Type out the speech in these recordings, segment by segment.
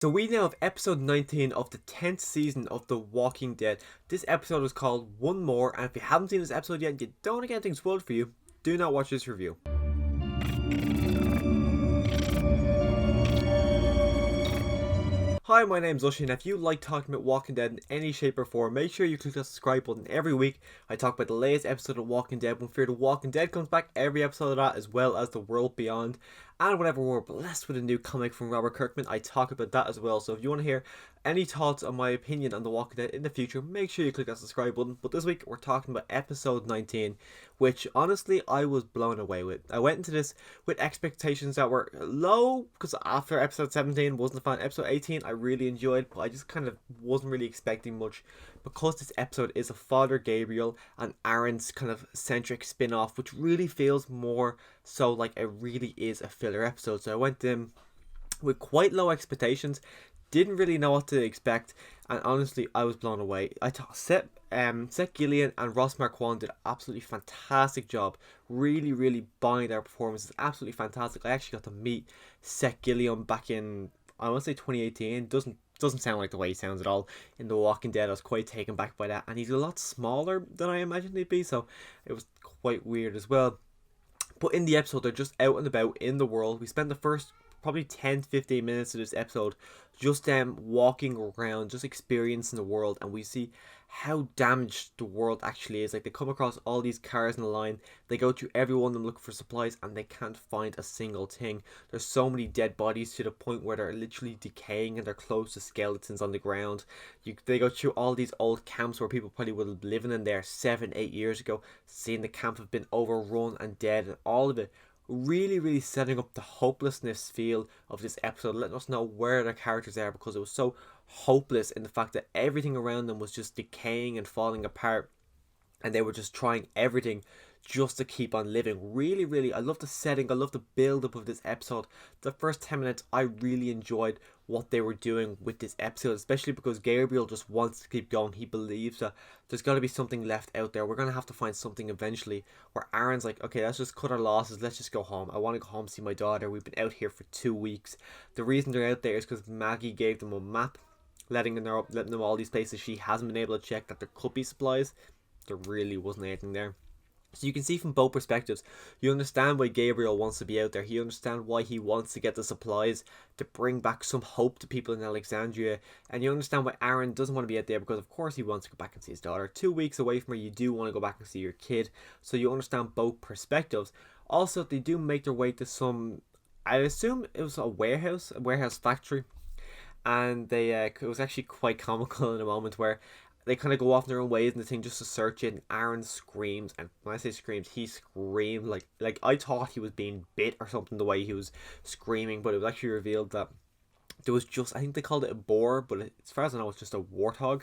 So we now have episode 19 of the 10th season of The Walking Dead. This episode is called One More, and if you haven't seen this episode yet and you don't want to get anything spoiled for you, do not watch this review. Hi, my name's Ushy, and if you like talking about Walking Dead in any shape or form, make sure you click the subscribe button every week. I talk about the latest episode of Walking Dead when Fear the Walking Dead comes back, every episode of that, as well as The World Beyond. And whenever we're blessed with a new comic from Robert Kirkman, I talk about that as well. So if you want to hear any thoughts on my opinion on The Walking Dead in the future, make sure you click that subscribe button. But this week we're talking about episode 19, which honestly I was blown away with. I went into this with expectations that were low, because after episode 17 wasn't a fan. Episode 18 I really enjoyed, but I just kind of wasn't really expecting much, because this episode is a Father Gabriel and Aaron's kind of centric spin-off, which really feels more so like it really is a filler episode. So I went in with quite low expectations, didn't really know what to expect, and honestly I was blown away. I thought Seth Gillian and Ross Marquand did an absolutely fantastic job, really buying their performances, absolutely fantastic. I actually got to meet Seth Gillian back in, I want to say 2018. Doesn't sound like the way he sounds at all in The Walking Dead. I was quite taken back by that, and he's a lot smaller than I imagined he'd be, so it was quite weird as well. But in the episode, they're just out and about in the world. We spent the first probably 10 to 15 minutes of this episode just walking around, just experiencing the world, and we see how damaged the world actually is. Like, they come across all these cars in a line, they go through every one of them looking for supplies, and they can't find a single thing. There's so many dead bodies to the point where they're literally decaying and they're close to skeletons on the ground. They go through all these old camps where people probably would have been living in there 7, 8 years ago, seeing the camp have been overrun and dead, and all of it really setting up the hopelessness feel of this episode, letting us know where the characters are, because it was so hopeless in the fact that everything around them was just decaying and falling apart, and they were just trying everything just to keep on living. Really, I love the setting, I love the build up of this episode. The first 10 minutes I really enjoyed what they were doing with this episode, especially because Gabriel just wants to keep going. He believes that there's got to be something left out there. We're going to have to find something eventually. Where Aaron's like, okay, let's just cut our losses, let's just go home. I want to go home, see my daughter. We've been out here for 2 weeks. The reason they're out there is because Maggie gave them a map, letting them all these places she hasn't been able to check, that there could be supplies. There really wasn't anything there. So you can see from both perspectives. You understand why Gabriel wants to be out there. You understand why he wants to get the supplies to bring back some hope to people in Alexandria. And you understand why Aaron doesn't want to be out there, because of course he wants to go back and see his daughter. 2 weeks away from her, you do want to go back and see your kid. So you understand both perspectives. Also, they do make their way to some, I assume it was a warehouse factory. And it was actually quite comical in a moment where they kind of go off in their own ways and the thing just to search it, and Aaron screams, and when I say screams, he screamed like I thought he was being bit or something the way he was screaming, but it was actually revealed that there was just, I think they called it a boar, but as far as I know it's just a warthog.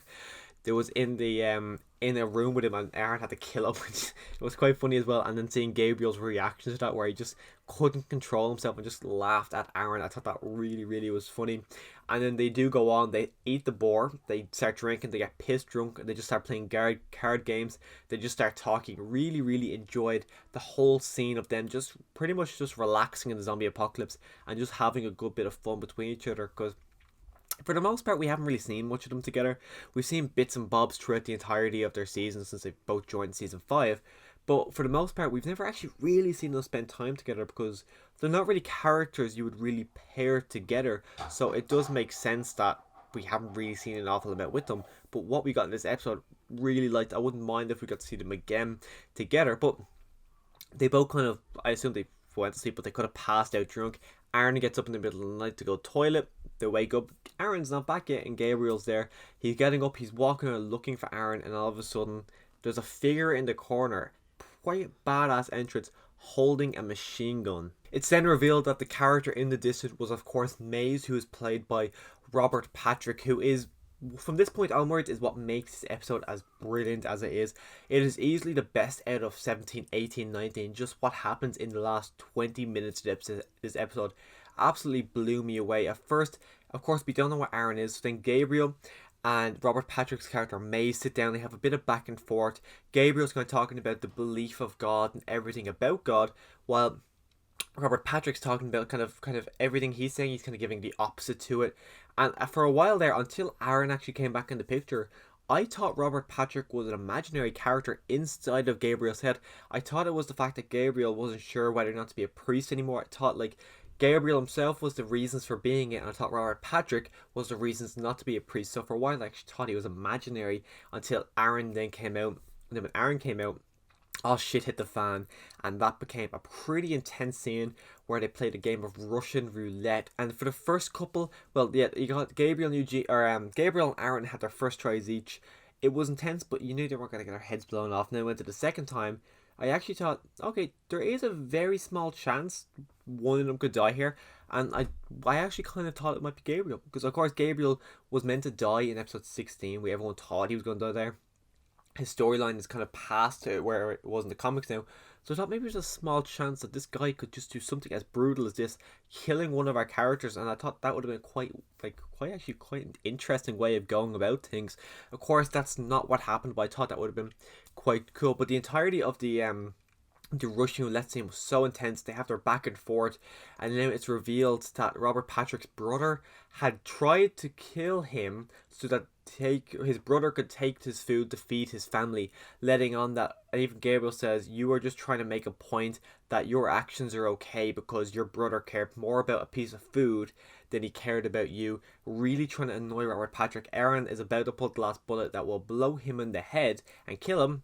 There was in a room with him, and Aaron had to kill him. It was quite funny as well. And then seeing Gabriel's reaction to that, where he just couldn't control himself and just laughed at Aaron. I thought that really was funny. And then they do go on, they eat the boar, they start drinking, they get pissed drunk, and they just start playing card games. They just start talking. Really enjoyed the whole scene of them just pretty much just relaxing in the zombie apocalypse and just having a good bit of fun between each other, because for the most part we haven't really seen much of them together. We've seen bits and bobs throughout the entirety of their season since they've both joined season 5, but for the most part we've never actually really seen them spend time together, because they're not really characters you would really pair together. So it does make sense that we haven't really seen an awful amount with them. But what we got in this episode, really liked. I wouldn't mind if we got to see them again together, but they both kind of, I assume they went to sleep, but they could have passed out drunk. Aaron gets up in the middle of the night to go toilet. They wake up. Aaron's not back yet, and Gabriel's there. He's getting up. He's walking around looking for Aaron, and all of a sudden, there's a figure in the corner. Quite badass entrance, holding a machine gun. It's then revealed that the character in the distance was, of course, Maze, who is played by Robert Patrick, who is, from this point onwards, is what makes this episode as brilliant as it is. It is easily the best out of 17, 18, 19. Just what happens in the last 20 minutes of this episode absolutely blew me away. At first, of course, we don't know what Aaron is. So then Gabriel and Robert Patrick's character Maze sit down. They have a bit of back and forth. Gabriel's kind of talking about the belief of God and everything about God, while Robert Patrick's talking about kind of everything he's saying. He's kind of giving the opposite to it, And for a while there, until Aaron actually came back in the picture, I thought Robert Patrick was an imaginary character inside of Gabriel's head. I thought it was the fact that Gabriel wasn't sure whether or not to be a priest anymore. I thought like Gabriel himself was the reasons for being it, and I thought Robert Patrick was the reasons not to be a priest. So for a while, I actually thought he was imaginary until Aaron then came out. And then when Aaron came out, all shit hit the fan, and that became a pretty intense scene where they played a game of Russian roulette. And for the first couple, well, yeah, you got Gabriel and Gabriel and Aaron had their first tries each. It was intense, but you knew they weren't going to get their heads blown off. And then went to the second time. I actually thought, okay, there is a very small chance one of them could die here, and I actually kind of thought it might be Gabriel, because of course Gabriel was meant to die in episode 16. We everyone thought he was going to die there. His storyline is kind of past to where it was in the comics now. So I thought maybe there's a small chance that this guy could just do something as brutal as this, killing one of our characters, and I thought that would have been quite an interesting way of going about things. Of course, that's not what happened, but I thought that would have been quite cool. But the entirety of the Russian roulette scene was so intense. They have their back and forth, and now it's revealed that Robert Patrick's brother had tried to kill him so that his brother could take his food to feed his family, letting on that, and even Gabriel says, you are just trying to make a point that your actions are okay because your brother cared more about a piece of food than he cared about you, really trying to annoy Robert Patrick. Aaron is about to put the last bullet that will blow him in the head and kill him,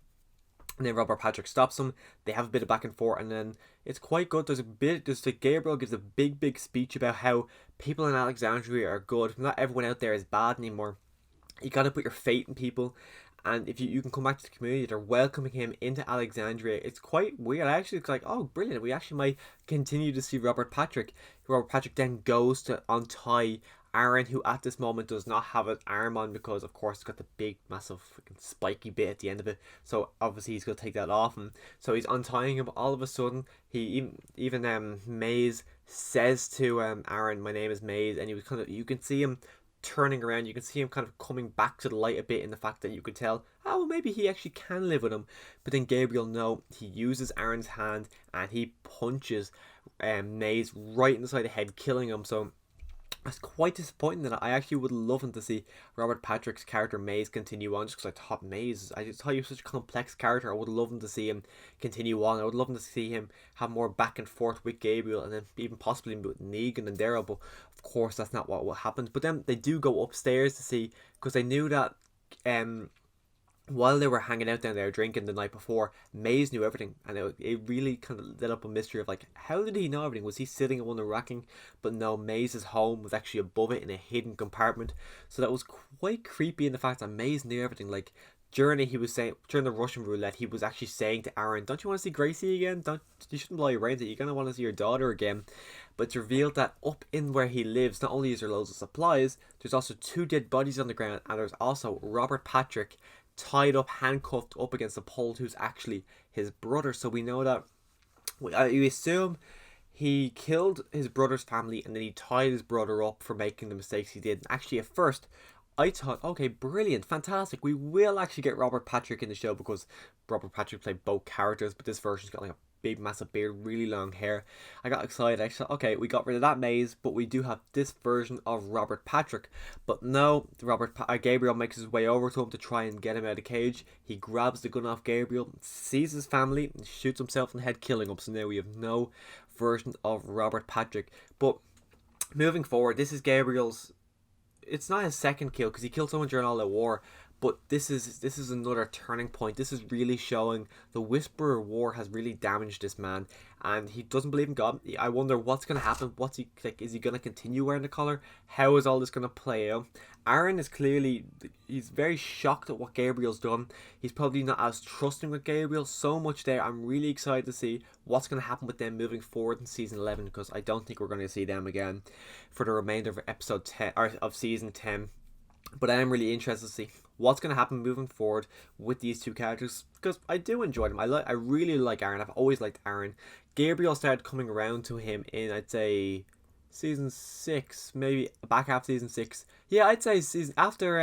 and then Robert Patrick stops him. They have a bit of back and forth, and then it's quite good. There's like Gabriel gives a big speech about how people in Alexandria are good. Not everyone out there is bad anymore. You got to put your faith in people, and if you can come back to the community, they're welcoming him into Alexandria. It's quite weird. I actually was like, oh, brilliant. We actually might continue to see Robert Patrick. Robert Patrick then goes to untie Aaron, who at this moment does not have an arm on because, of course, it's got the big, massive, freaking spiky bit at the end of it. So obviously he's going to take that off, and so he's untying him. All of a sudden, he even Maze says to Aaron, "My name is Maze," and he was kind of, you can see him turning around. You can see him kind of coming back to the light a bit in the fact that you could tell, oh, well, maybe he actually can live with him. But then Gabriel, no, he uses Aaron's hand and he punches Maze right inside the head, killing him. So it's quite disappointing that I actually would love him to see Robert Patrick's character Maze continue on, just because I just thought he was such a complex character. I would love him to see him continue on. I would love him to see him have more back and forth with Gabriel, and then even possibly with Negan and Daryl. But of course, that's not what happened. But then they do go upstairs to see, because they knew that while they were hanging out down there drinking the night before, Maze knew everything, and it really kind of lit up a mystery of like, how did he know everything? Was he sitting on the racking? But no, Maze's home was actually above it in a hidden compartment, so that was quite creepy in the fact that Maze knew everything. Like during the Russian roulette, he was actually saying to Aaron, "Don't you want to see Gracie again? You shouldn't lie around it. You're gonna want to see your daughter again." But it's revealed that up in where he lives, not only is there loads of supplies, there's also 2 dead bodies on the ground, and there's also Robert Patrick tied up, handcuffed up against a pole, who's actually his brother. So we know that, you assume he killed his brother's family and then he tied his brother up for making the mistakes he did. And actually at first I thought, okay, brilliant, fantastic, we will actually get Robert Patrick in the show, because Robert Patrick played both characters, but this version's got like a big massive beard, really long hair. I got excited. I thought, okay, we got rid of that Maze, but we do have this version of Robert Patrick. But no, Gabriel makes his way over to him to try and get him out of the cage. He grabs the gun off Gabriel, sees his family, and shoots himself in the head, killing him. So now we have no version of Robert Patrick. But moving forward, this is Gabriel's, it's not his second kill, because he killed someone during all the war, but this is another turning point. This is really showing the Whisperer War has really damaged this man, and he doesn't believe in God. I wonder what's going to happen. What's he like? Is he going to continue wearing the collar? How is all this going to play out? Aaron is clearly, he's very shocked at what Gabriel's done. He's probably not as trusting with Gabriel. So much there. I'm really excited to see what's going to happen with them moving forward in season 11, because I don't think we're going to see them again for the remainder of episode 10 or of season 10. But I am really interested to see what's going to happen moving forward with these 2 characters, because I do enjoy them. I really like Aaron. I've always liked Aaron. Gabriel started coming around to him in, I'd say, season 6, maybe back half season 6. Yeah, I'd say season after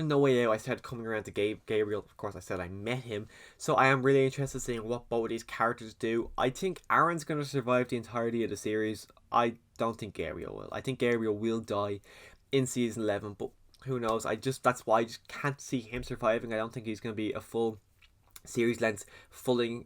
No Way Out, I started coming around to Gabriel. Of course, I said I met him, so I am really interested in seeing what both of these characters do. I think Aaron's going to survive the entirety of the series. I don't think Gabriel will. I think Gabriel will die in season 11, but who knows? That's why I just can't see him surviving. I don't think he's going to be a full series length, fully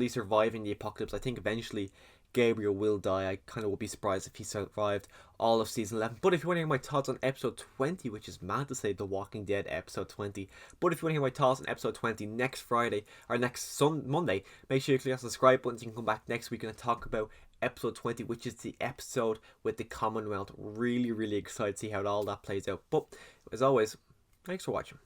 surviving the apocalypse. I think eventually Gabriel will die. I kind of would be surprised if he survived all of season 11. But if you want to hear my thoughts on episode 20, which is mad to say, The Walking Dead episode 20, but if you want to hear my thoughts on episode 20 next Friday or next Monday, make sure you click on the subscribe button so you can come back next week and talk about episode 20, which is the episode with the Commonwealth. Really, really excited to see how all that plays out. But as always, thanks for watching.